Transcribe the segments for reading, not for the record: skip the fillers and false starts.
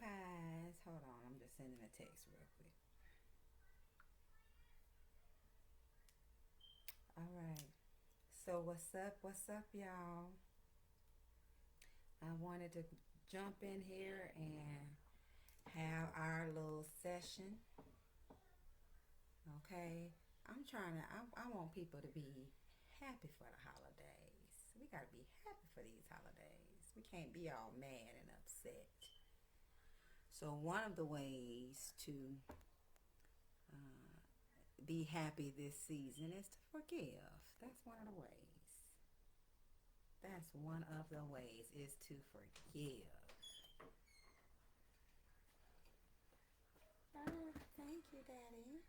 pies. Hold on, I'm just sending a text real quick. All right. So what's up? What's up, y'all? I wanted to jump in here and have our little session. Okay. I want people to be happy for the holidays. We gotta be happy for these holidays. We can't be all mad and upset. So one of the ways to be happy this season is to forgive. That's one of the ways. That's one of the ways is to forgive. Oh, thank you, Daddy.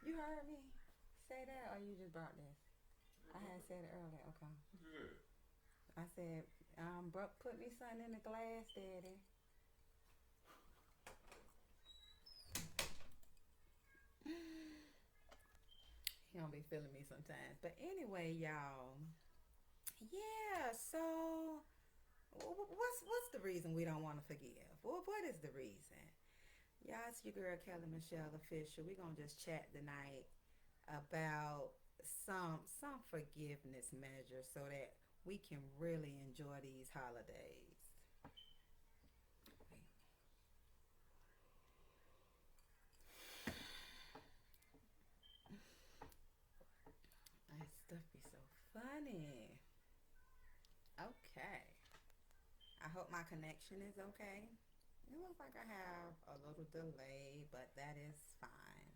You heard me say that, or you just brought this? I had said it earlier. Okay. Yeah. I said, put me something in the glass, Daddy. He don't be feeling me sometimes. But anyway, y'all. Yeah. So, what's the reason we don't want to forgive? Well, what is the reason? Yeah, it's your girl Kelly Michelle Official. We're gonna just chat tonight about some forgiveness measures so that we can really enjoy these holidays. That stuff be so funny. Okay. I hope my connection is okay. It looks like I have a little delay, but that is fine.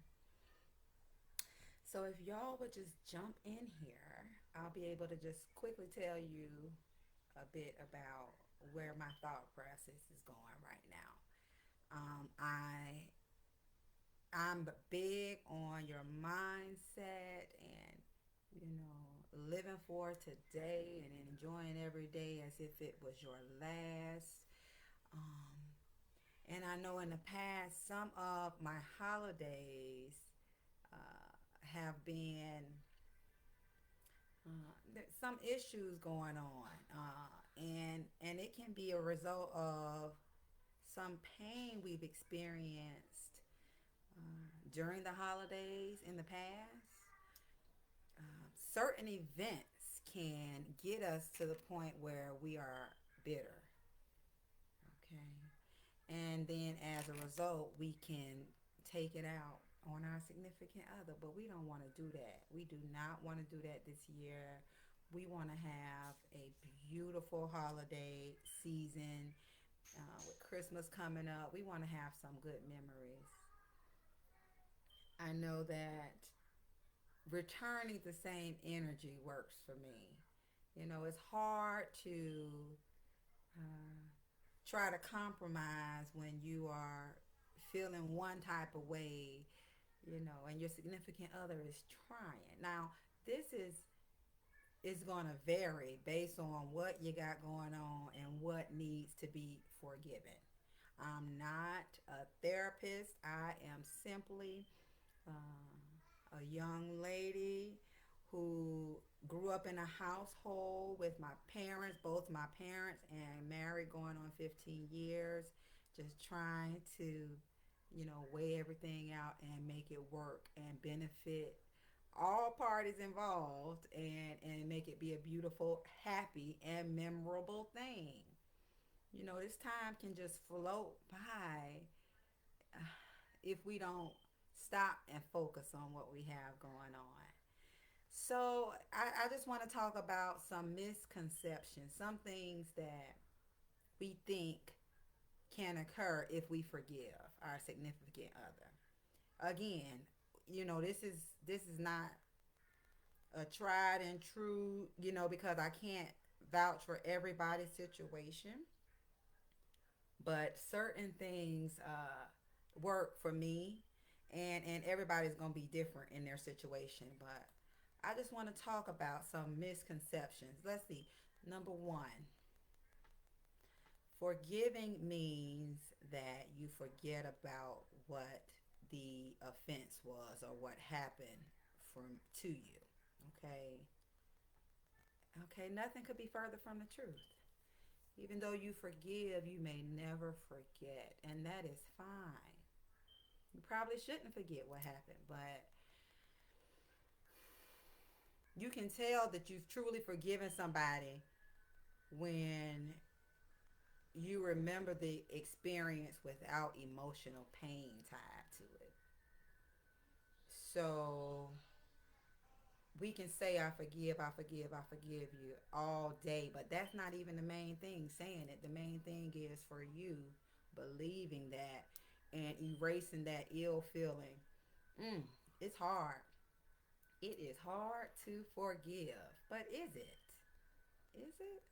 So if y'all would just jump in here, I'll be able to just quickly tell you a bit about where my thought process is going right now. Um, I I'm big on your mindset and living for today and enjoying every day as if it was your last. Um, and I know in the past some of my holidays have been some issues going on, and it can be a result of some pain we've experienced during the holidays in the past. Certain events can get us to the point where we are bitter. Okay. And then as a result, we can take it out on our significant other, but we don't want to do that. We do not want to do that this year. We want to have a beautiful holiday season with Christmas coming up. We want to have some good memories. I know that returning the same energy works for me. It's hard to uh, try to compromise when you are feeling one type of way, and your significant other is trying. Now, this is going to vary based on what you got going on and what needs to be forgiven. I'm not a therapist. I am simply a young lady who grew up in a household with my parents, both my parents, and married going on 15 years, just trying to, weigh everything out and make it work and benefit all parties involved and make it be a beautiful, happy, and memorable thing. This time can just float by if we don't stop and focus on what we have going on. So I just want to talk about some misconceptions, some things that we think can occur if we forgive our significant other. Again, this is not a tried and true, because I can't vouch for everybody's situation, but certain things work for me, and everybody's gonna be different in their situation. But I just want to talk about some misconceptions. Let's see. Number one, forgiving means that you forget about what the offense was or what happened to you. Okay. Okay, nothing could be further from the truth. Even though you forgive, you may never forget, and that is fine. You probably shouldn't forget what happened, but you can tell that you've truly forgiven somebody when you remember the experience without emotional pain tied to it. So we can say, I forgive, I forgive, I forgive you all day, but that's not even the main thing saying it. The main thing is for you believing that and erasing that ill feeling. Mm, it's hard. It is hard to forgive, but is it? Is it?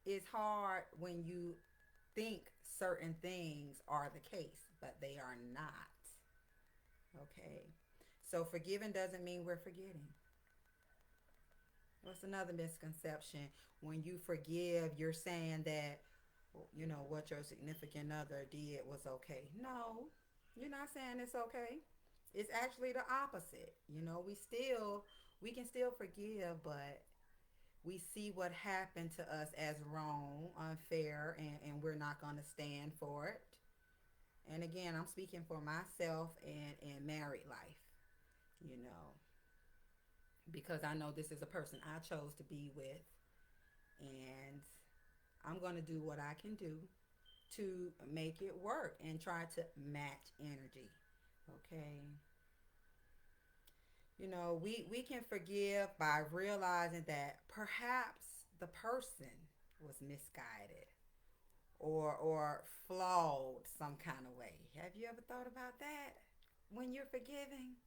It's hard when you think certain things are the case, but they are not. Okay. So forgiving doesn't mean we're forgetting. What's another misconception? When you forgive, you're saying that, what your significant other did was okay. No, you're not saying it's okay. It's actually the opposite. We can still forgive, but we see what happened to us as wrong, unfair, and we're not going to stand for it. And again, I'm speaking for myself and married life, you know, because I know this is a person I chose to be with, and I'm going to do what I can do to make it work and try to match energy. Okay. We can forgive by realizing that perhaps the person was misguided or flawed some kind of way. Have you ever thought about that when you're forgiving?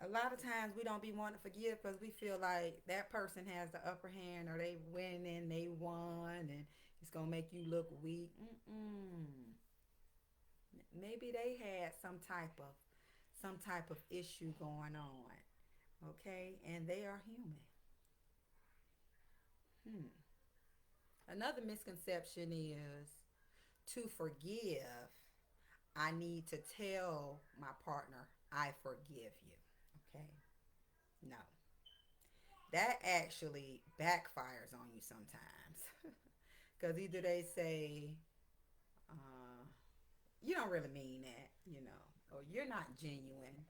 A lot of times we don't be wanting to forgive because we feel like that person has the upper hand or they win and they won and it's gonna make you look weak. Mm-mm. Maybe they had some type of issue going on. Okay, and they are human. Hmm. Another misconception is to forgive. I need to tell my partner I forgive you. Okay, no, that actually backfires on you sometimes. Because either they say, uh, you don't really mean that, or you're not genuine,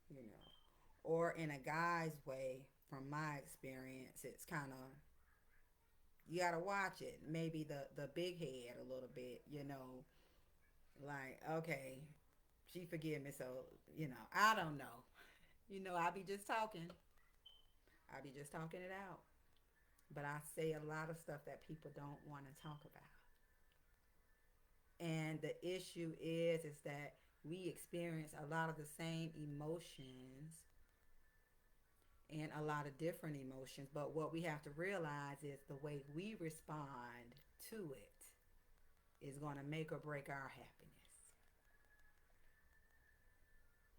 you know, or in a guy's way, from my experience, it's kind of, you got to watch it. Maybe the big head a little bit, like, okay, she forgive me, so, I don't know. I be just talking. I be just talking it out. But I say a lot of stuff that people don't want to talk about. And the issue is that we experience a lot of the same emotions and a lot of different emotions, but what we have to realize is the way we respond to it is going to make or break our happiness.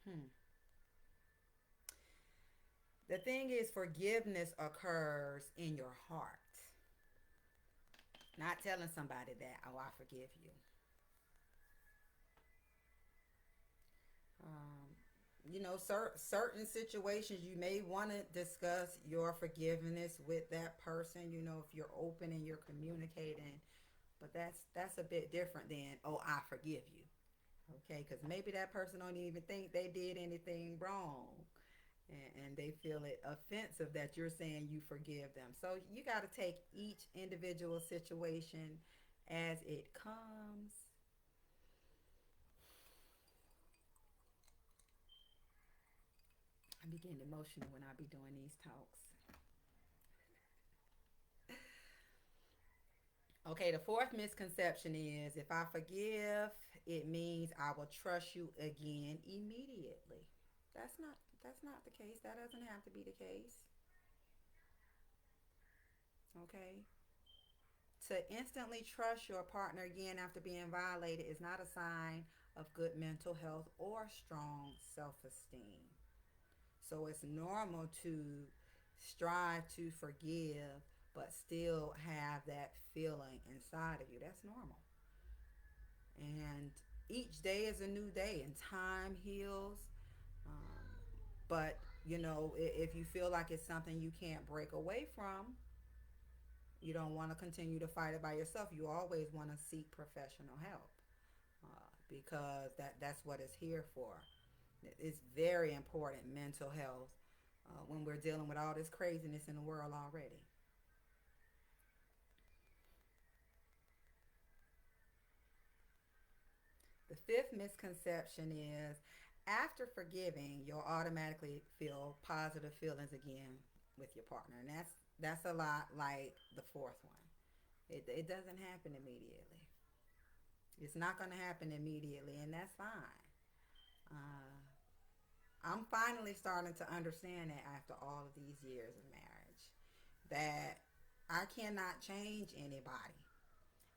Hmm. The thing is, forgiveness occurs in your heart, not telling somebody that, oh, I forgive you. Certain situations you may want to discuss your forgiveness with that person. If you're open and you're communicating, but that's a bit different than, oh, I forgive you. Okay, because maybe that person don't even think they did anything wrong, and they feel it offensive that you're saying you forgive them. So you got to take each individual situation as it comes. I be getting emotional when I be doing these talks. Okay, the fourth misconception is if I forgive, it means I will trust you again immediately. That's not the case. That doesn't have to be the case. Okay? To instantly trust your partner again after being violated is not a sign of good mental health or strong self-esteem. So it's normal to strive to forgive but still have that feeling inside of you. That's normal. And each day is a new day and time heals. Um, but if you feel like it's something you can't break away from, You don't want to continue to fight it by yourself. You always want to seek professional help, because that's what it's here for. It's very important, mental health, when we're dealing with all this craziness in the world already. The fifth misconception is after forgiving, you'll automatically feel positive feelings again with your partner. And that's a lot like the fourth one. It doesn't happen immediately. It's not going to happen immediately, and that's fine. Uh, I'm finally starting to understand that after all of these years of marriage, that I cannot change anybody.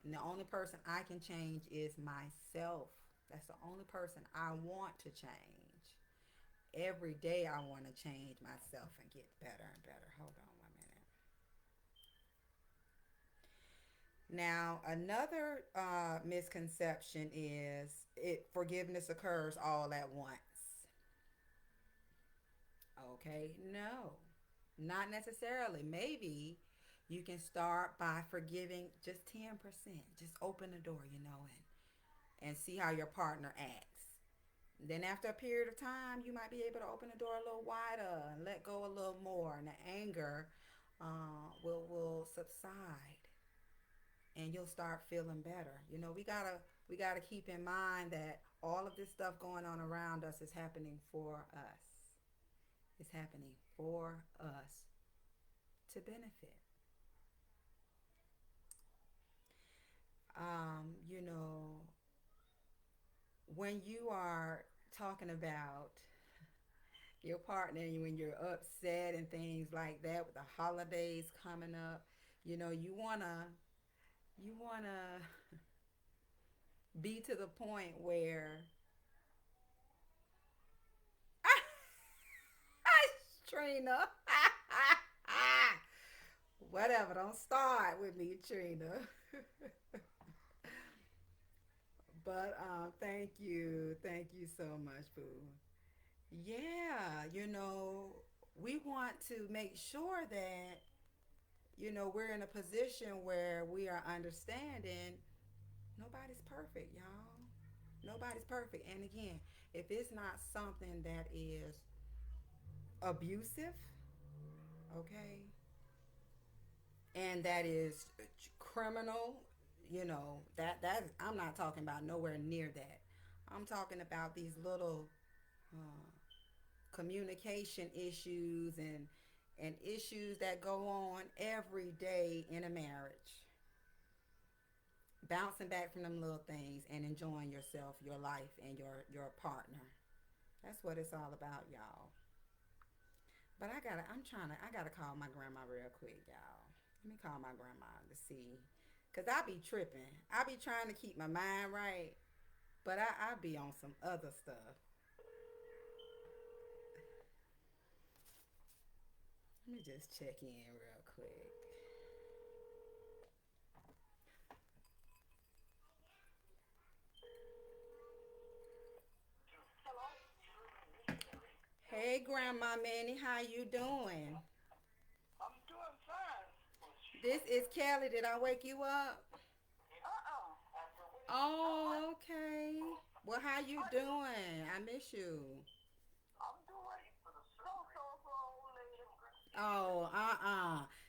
And the only person I can change is myself. That's the only person I want to change. Every day I want to change myself and get better and better. Hold on one minute. Now, another misconception is forgiveness occurs all at once. Okay, no, not necessarily. Maybe you can start by forgiving just 10%. Just open the door, and see how your partner acts. Then after a period of time, you might be able to open the door a little wider and let go a little more, and the anger will subside, and you'll start feeling better. We gotta keep in mind that all of this stuff going on around us is happening for us. It's happening for us to benefit. You know, when you are talking about your partner and when you're upset and things like that with the holidays coming up, you wanna be to the point where Trina. Whatever, don't start with me, Trina. But thank you so much, Boo. Yeah, we want to make sure that we're in a position where we are understanding nobody's perfect, y'all. Nobody's perfect. And again, if it's not something that is abusive, okay, and that is criminal, that I'm not talking about nowhere near that. I'm talking about these little uh, communication issues and issues that go on every day in a marriage. Bouncing back from them little things and enjoying yourself, your life, and your partner. That's what it's all about, y'all. But I gotta call my grandma real quick, y'all. Let me call my grandma to see. Cause I be tripping. I be trying to keep my mind right, but I be on some other stuff. Let me just check in real quick. Hey, Grandma Minnie, how you doing? I'm doing fine. This is Kelly. Did I wake you up? Uh-uh. No, Oh, okay. Well, how you doing? I miss you. I'm doing so for old lady. Oh,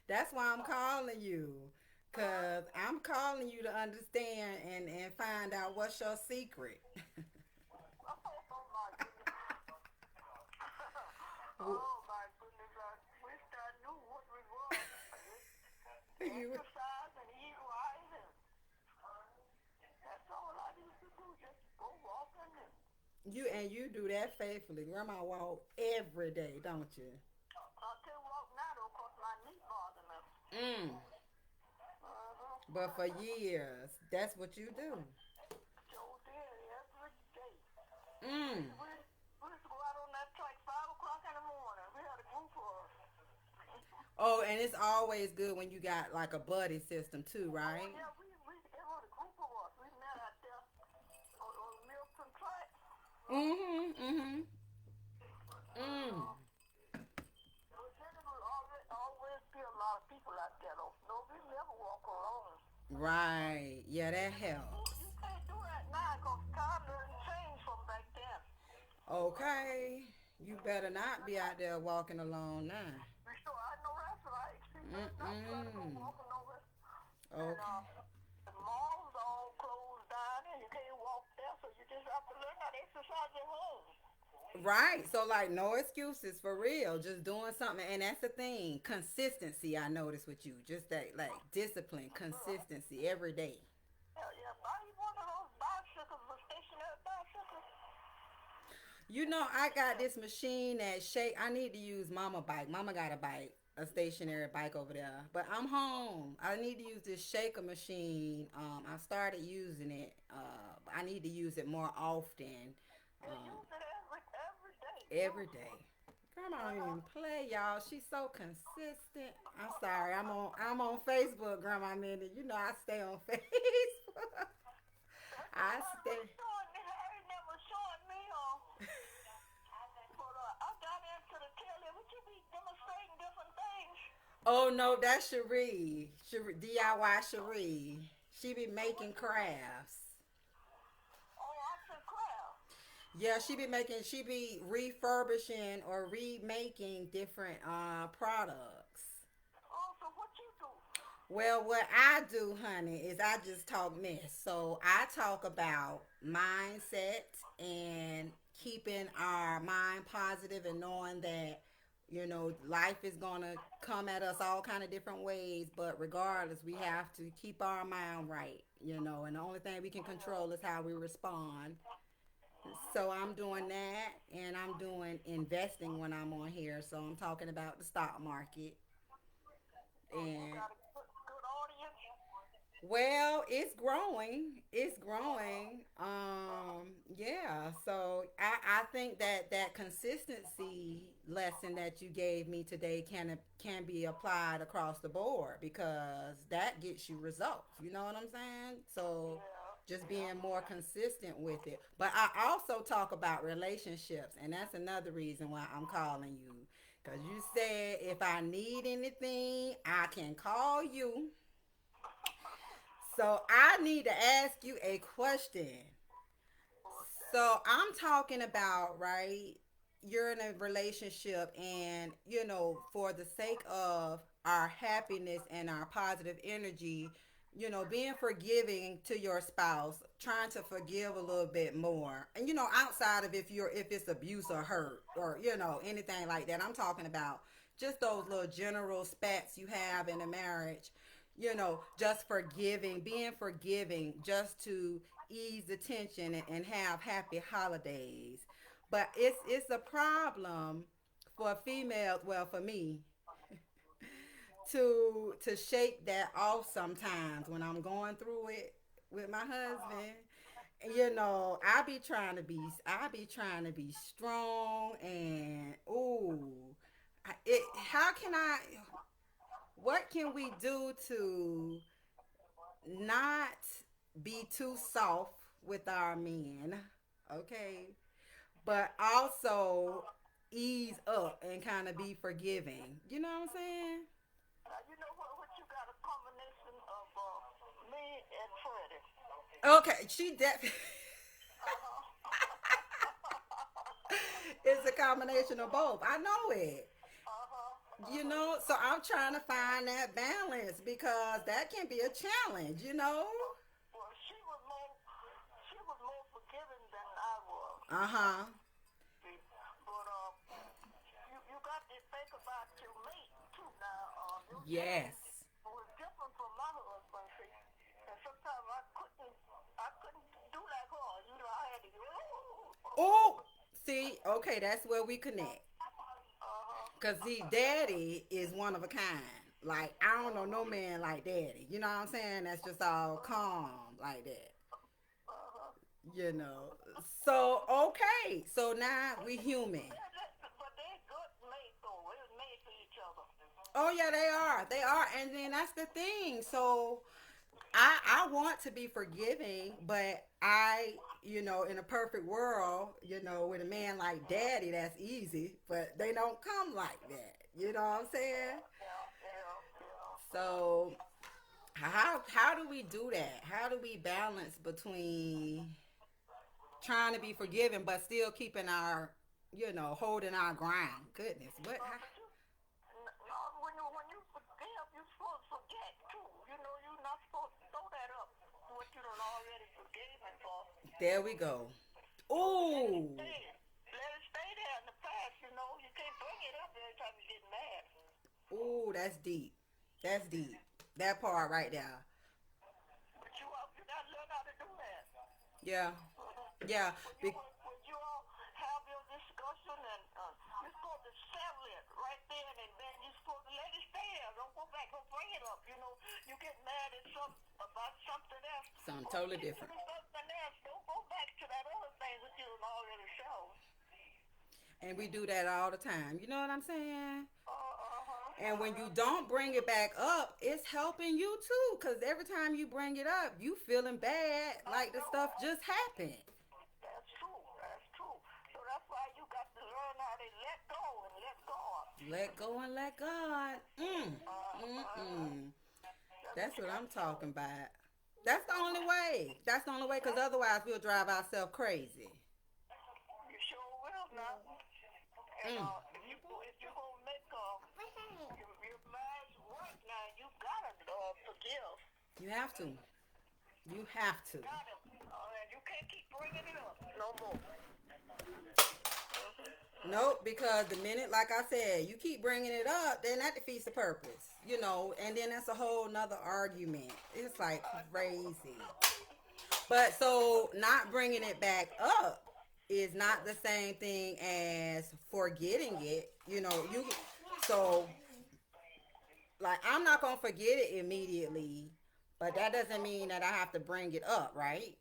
That's why I'm calling you. Cause I'm calling you to understand and find out what's your secret. Oh my goodness. Oh my goodness. I wish I knew what we was. I just you exercise and eat right, and that's all I used to do. Just go walking, and you do that faithfully. Grandma walk every day, don't you? I can't walk now though, 'cause my knee bothering me. Mm. Uh-huh. But for years, that's what you do. Joe did every day. Mm. We used to go out on that track 5 o'clock in the morning. We had a group of us. Oh, and it's always good when you got like a buddy system too, Oh right? yeah, we it was a group of us. We met out there on Milton Track. Mhm. Mhm. Mm. There was always be a lot of people out there though. No, we never Right. Yeah, that helps. You can't do that now because time done changed from back then. Okay. You better not be out there walking alone now. You sure I know that's right. You better not try to go Mm-mm. walking over. And Okay. the malls all closed down and you can't walk there, so you just have to learn how to exercise at home. Right. So like no excuses for real. Just doing something. And that's the thing. Consistency I notice with you. Just that like discipline, consistency every day. Yeah, yeah. Buy you one of those bicycles, the stationary bicycles. You know, I got this machine that shake. I need to use mama bike. Mama got a bike, a stationary bike over there. But I'm home. I need to use this shaker machine. I started using it. I need to use it more often. You Um, use it every day. every Use it. day. Grandma don't even play, y'all. She's so consistent. I'm sorry. I'm on Facebook, Grandma Minnie. You know I stay on Facebook. That's I somebody was stay. showing me. Harry never showing me. But I got into the telly. Would you be demonstrating different things? Oh no, that's Cherie. Cherie DIY Cherie. She be What making you do? crafts. Oh, arts and crafts. Yeah, she be refurbishing or remaking different products. Oh, so what you do? Well, what I do, honey, is I just talk mess. So I talk about mindset and keeping our mind positive and knowing that life is gonna come at us all kind of different ways. But regardless, we have to keep our mind right. And the only thing we can control is how we respond. So I'm doing that, and I'm doing investing when I'm on here. So I'm talking about the stock market Oh, you and got a good audience. well, it's growing. It's growing. Yeah. So I think that consistency lesson that you gave me today can be applied across the board because that gets you results. You know what I'm saying? So Yeah, just yeah. being more consistent with it. But I also talk about relationships, and that's another reason why I'm calling you. Because you said if I need anything, I can call you. So I need to ask you a question. What's that? So I'm talking about, right? You're in a relationship, and for the sake of our happiness and our positive energy, being forgiving to your spouse, trying to forgive a little bit more. And outside of if it's abuse or hurt or anything like that, I'm talking about just those little general spats you have in a marriage, just forgiving, being forgiving just to ease the tension and have happy holidays. But it's a problem for females, well for me, to shake that off sometimes when I'm going through it with my husband. I be trying to be strong and how can I what can we do to not be too soft with our men, okay? But also ease up and kind of be forgiving. You know what I'm saying? You know what? You got a combination of me and Freddie. Okay, she definitely. It's a combination of both. I know it. So I'm trying to find that balance because that can be a challenge. Well, she was more forgiving than I was. Uh huh. See, but you got to think about your mate too. Now, your dad Yes. was different from my husband. See, and sometimes I couldn't do like her. You know, I had to go. Oh, see, okay, that's where we connect. Cause Uh-huh. see, daddy is one of a kind. Like I don't know no man like daddy. You know what I'm saying? That's just all calm like that. Uh-huh. You know. So okay. So now we human. But they good mate though. We was made for each other. Oh yeah, they are. They are. And then that's the thing. So I want to be forgiving, but in a perfect world, with a man like daddy, that's easy. But they don't come like that. You know what I'm saying? Yeah, yeah, yeah. So How do we do that? How do we balance between trying to be forgiving but still keeping our, holding our ground? Goodness, what? But you, no, when you forgive, you're supposed to forget too. You know, you're not supposed to throw that up what you done already forgiven for. There we go. Let it Ooh, stay. Let it stay there in the past. You know, you can't bring it up every time you get mad. ooh, that's deep. That's deep. That part right there. But you got to learn how to do that. Yeah, yeah. Be- When you all have your discussion and you're supposed to settle it right then and then you're supposed to let it stay there. Don't go back. Don't bring it up. You know, you get mad at about something else. Something Go totally stick to different. the something else. Don't go back to that other thing that you already showed. And we do that all the time. You know what I'm saying? And when you Uh-huh. don't bring it back up, it's helping you too. Because every time you bring it up, you feeling bad I like the know. stuff just happened. That's true. That's true. So that's why you got to learn how to let go and let God. Let go and let God. Uh-huh. Mm. That's what That's you what got I'm to do. talking about. That's the only way. That's the only way. Because otherwise, we'll drive ourselves crazy. You sure will now. And Mm. if you gonna make your mind's right now, you gotta forgive. You have to. You have to. Got it. And you can't keep bringing it up no more. Nope, because the minute, like I said, you keep bringing it up, then that defeats the purpose, and then that's a whole nother argument. It's like crazy. But so not bringing it back up is not the same thing as forgetting it. So like I'm not gonna forget it immediately, but that doesn't mean that I have to bring it up, right?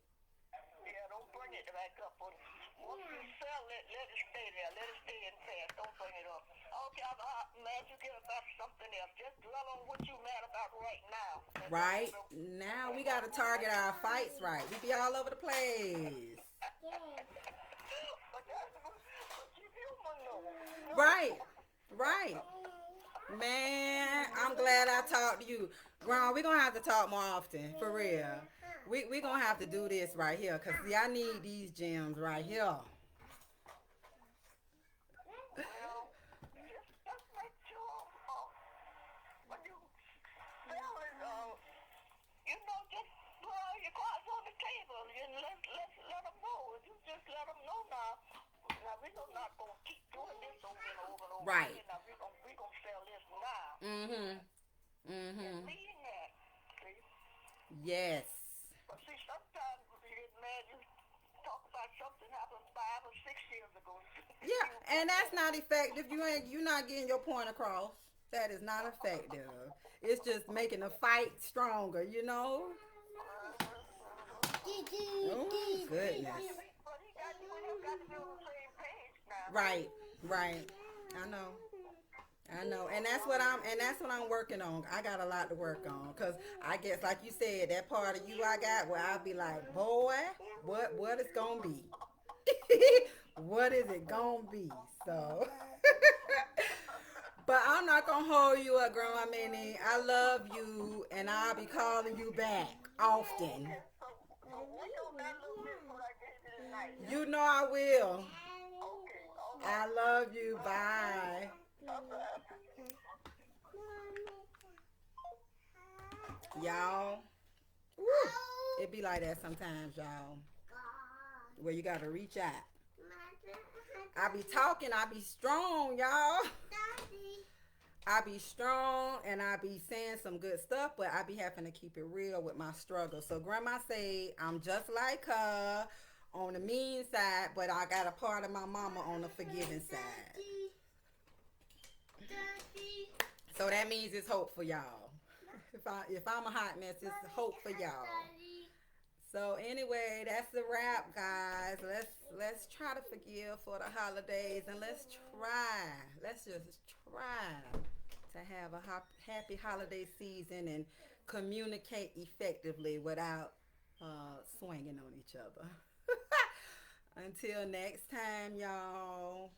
Yeah, don't bring it back up. Once you sell it, let it stay there. Let it stay in past. Don't bring it up. Okay, I'm mad you get about something else. Just dwell on what you mad about right now. And don't Right even. now, And we got don't to bring target that our up. fights right. We be all over the place. But you human though. No. Right, right. Man, I'm glad I talked to you. Gron, we're gonna have to talk more often, for real. We gonna have to do this right here, cause see, I need these gems right here. Well, just make sure when you sell it, just put your cards on the table and let them know. You just let them know now. Now we're not gonna keep doing this over and over and over Right. again. Now we gonna sell this now Mm-hmm. and Mm-hmm. mean that. See, Yes. but see, sometimes when you get mad, you talk about something happened 5 or 6 years ago. You Yeah, and that's not effective. You're not getting your point across. That is not effective. It's just making the fight stronger, you know? Oh goodness. But he got you and him got to be on the same page now. Right, right. I know. I know, and that's what I'm working on. I got a lot to work on, cause I guess, like you said, that part of you I got, where I'll be like, boy, what is gonna be? What is it gonna be? So, but I'm not gonna hold you up, Grandma Minnie. I love you, and I'll be calling you back often. Okay, so wait on that little bit what I gave you tonight, yeah? You know I will. Okay, all I right. love you. Bye, Bye-bye. y'all. Woo. It be like that sometimes, y'all. Where you gotta reach out. I be talking, I be strong, y'all. I be strong and I be saying some good stuff, but I be having to keep it real with my struggle. So grandma say I'm just like her on the mean side, but I got a part of my mama on the forgiving side. So that means it's hope for y'all. If I'm a hot mess, it's hope for y'all. So anyway, that's the wrap, guys. Let's try to forgive for the holidays, and let's just try to have a happy holiday season and communicate effectively without swinging on each other. Until next time, y'all.